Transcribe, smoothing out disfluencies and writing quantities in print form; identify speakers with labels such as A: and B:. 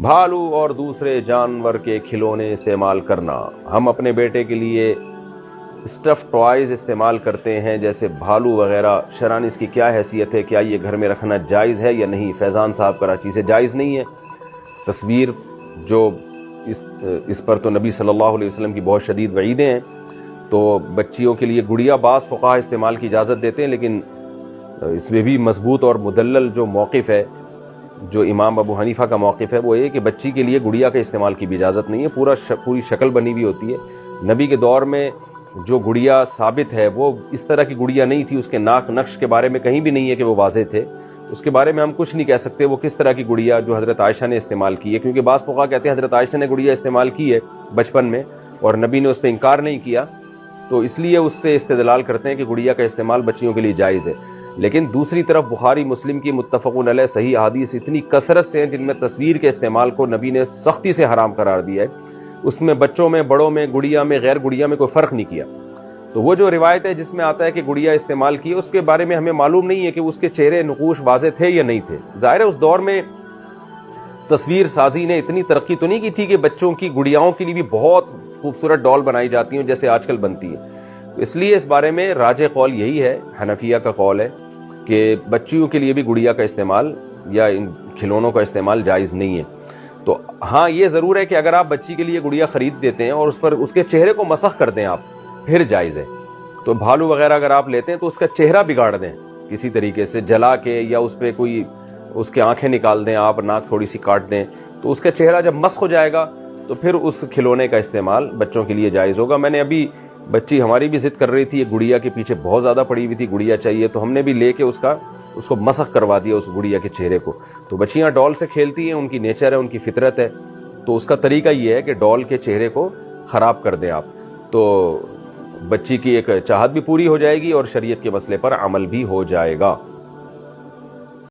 A: بھالو اور دوسرے جانور کے کھلونے استعمال کرنا۔ ہم اپنے بیٹے کے لیے اسٹف ٹوائز استعمال کرتے ہیں جیسے بھالو وغیرہ، شرعاً اس کی کیا حیثیت ہے؟ کیا یہ گھر میں رکھنا جائز ہے یا نہیں؟ فیضان صاحب کراچی سے۔ جائز نہیں ہے۔ تصویر جو اس پر تو نبی صلی اللہ علیہ وسلم کی بہت شدید وعیدیں ہیں، تو بچیوں کے لیے گڑیا بعض فقہا استعمال کی اجازت دیتے ہیں، لیکن اس میں بھی مضبوط اور مدلل جو موقف ہے، جو امام ابو حنیفہ کا موقف ہے، وہ یہ کہ بچی کے لیے گڑیا کے استعمال کی بھی اجازت نہیں ہے۔ پوری شکل بنی ہوئی ہوتی ہے۔ نبی کے دور میں جو گڑیا ثابت ہے وہ اس طرح کی گڑیا نہیں تھی، اس کے ناک نقش کے بارے میں کہیں بھی نہیں ہے کہ وہ واضح تھے، اس کے بارے میں ہم کچھ نہیں کہہ سکتے وہ کس طرح کی گڑیا جو حضرت عائشہ نے استعمال کی ہے، کیونکہ بعض فقہا کہتے ہیں حضرت عائشہ نے گڑیا استعمال کی ہے بچپن میں اور نبی نے اس پہ انکار نہیں کیا، تو اس لیے اس سے استدلال کرتے ہیں کہ گڑیا کا استعمال بچیوں کے لیے جائز ہے۔ لیکن دوسری طرف بخاری مسلم کی متفقون علیہ صحیح احادیث اتنی کثرت سے ہیں جن میں تصویر کے استعمال کو نبی نے سختی سے حرام قرار دیا ہے، اس میں بچوں میں، بڑوں میں، گڑیا میں، غیر گڑیا میں کوئی فرق نہیں کیا۔ تو وہ جو روایت ہے جس میں آتا ہے کہ گڑیا استعمال کی، اس کے بارے میں ہمیں معلوم نہیں ہے کہ اس کے چہرے نقوش واضح تھے یا نہیں تھے۔ ظاہر ہے اس دور میں تصویر سازی نے اتنی ترقی تو نہیں کی تھی کہ بچوں کی گڑیاؤں کے لیے بھی بہت خوبصورت ڈال بنائی جاتی ہیں جیسے آج کل بنتی ہے، اس لیے اس بارے میں راجح قول یہی ہے، حنفیہ کا قول ہے کہ بچیوں کے لیے بھی گڑیا کا استعمال یا ان کھلونوں کا استعمال جائز نہیں ہے۔ تو ہاں یہ ضرور ہے کہ اگر آپ بچی کے لیے گڑیا خرید دیتے ہیں اور اس پر اس کے چہرے کو مسخ کر دیں آپ، پھر جائز ہے۔ تو بھالو وغیرہ اگر آپ لیتے ہیں تو اس کا چہرہ بگاڑ دیں کسی طریقے سے جلا کے، یا اس پہ کوئی اس کے آنکھیں نکال دیں آپ، ناک تھوڑی سی کاٹ دیں، تو اس کا چہرہ جب مسخ ہو جائے گا تو پھر اس کھلونے کا استعمال بچوں کے لیے جائز ہوگا۔ میں نے ابھی بچی ہماری بھی ضد کر رہی تھی، ایک گڑیا کے پیچھے بہت زیادہ پڑی ہوئی تھی، گڑیا چاہیے، تو ہم نے بھی لے کے اس کو مسخ کروا دیا اس گڑیا کے چہرے کو۔ تو بچیاں ڈال سے کھیلتی ہیں، ان کی نیچر ہے، ان کی فطرت ہے، تو اس کا طریقہ یہ ہے کہ ڈال کے چہرے کو خراب کر دیں آپ، تو بچی کی ایک چاہت بھی پوری ہو جائے گی اور شریعت کے مسئلے پر عمل بھی ہو جائے گا۔